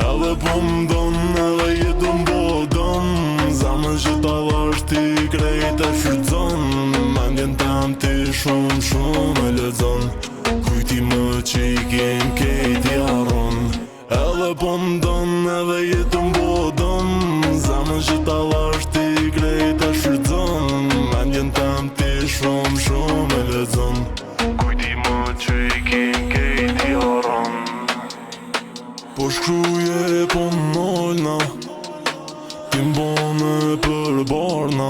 Edhe po m'don, edhe jetu m'bodon, zamën që ta vash ti krejt e shfrytëzon, mendjen tem ti shumë e lexon, kujti më që i kem kejt i harron. Edhe po m'don, edhe jetu m'bodon, zamën që ta vash ti krejt e shfrytëzon, mendjen tem ti shumë e lexon, kujti më që i kem kejt i harron. Po shkruje po n'olna, ti m'bone për barna,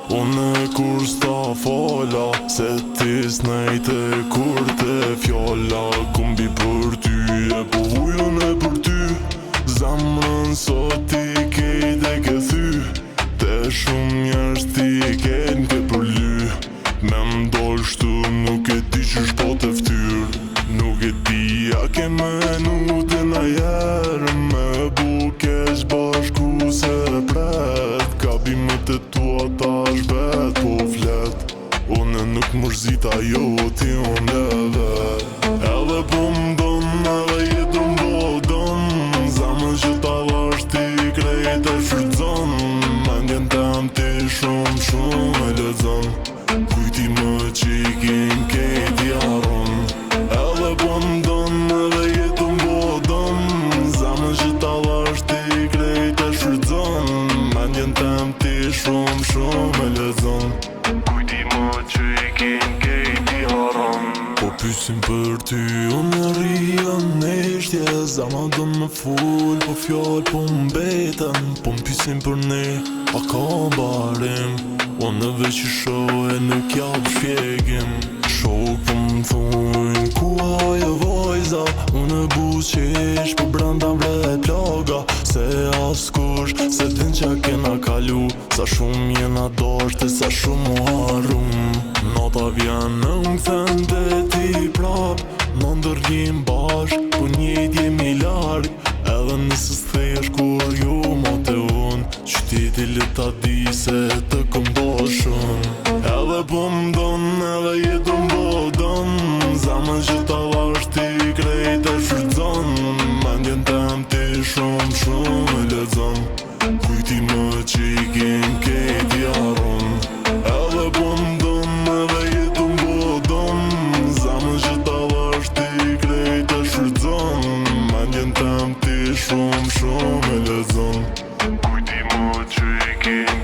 une kur s'ta fala, se ti s'nejte kur te fjalla. Kumbi për ty e po vujun e për ty, zamrën sot ti kejt e ke thy, te shumë njerës ti kejt n'ke përly. Me m'doll shtu nuk e di që shpo të ftyr, nuk e di a ke menutën a jerë, me bukesh bashku se pret, kabimet e tua tash vet po flet, une nuk mërzit ajo ti unë vet. Edhe po m'don, edhe jetu m'bodon, zamën që ta vash ti krejt e shfrytëzon, mendjen tem ti shumë e lexon, kujti më që i kem kejt i harron. Edhe po m'don, edhe jetu m'bodon, zamën që ta vash ti krejt e shfrytëzon, mendjen tem ti shumë e lexon, kujti më që i kem kejt i harron. Po pysim për ty, unë rria n'eshtje, zama do më full, po fjall po m'beten, po m'pysim për ne, a ka barim, unë veç i shoh e nuk jap shpjegim. Shok po m'thujnë, ku ajo vojza, unë buqesh, po branda vlet plaga, se askush, se din që kena kalu, sa shumë jena dashte, sa shumë u harrum. Nota vjen në m'kthen dhe ti prap, në ndërgjim bashk, po njejt jemi larg, edhe nëse s'thesh kur ju ma te unë, qyteti le ta di se të kom boshun. Edhe po m'don, edhe jetu m'bodon, zamën që ta vash ti krejt e shfrytëzon, mendjen tem ti shumë e lexon, kujti më që i kem kejt i harron. Edhe po m'don, edhe jetu m'bodon, zamën që ta vash ti krejt e shfrytëzon, mendjen tem ti shumë e lexon, kujti më që i kem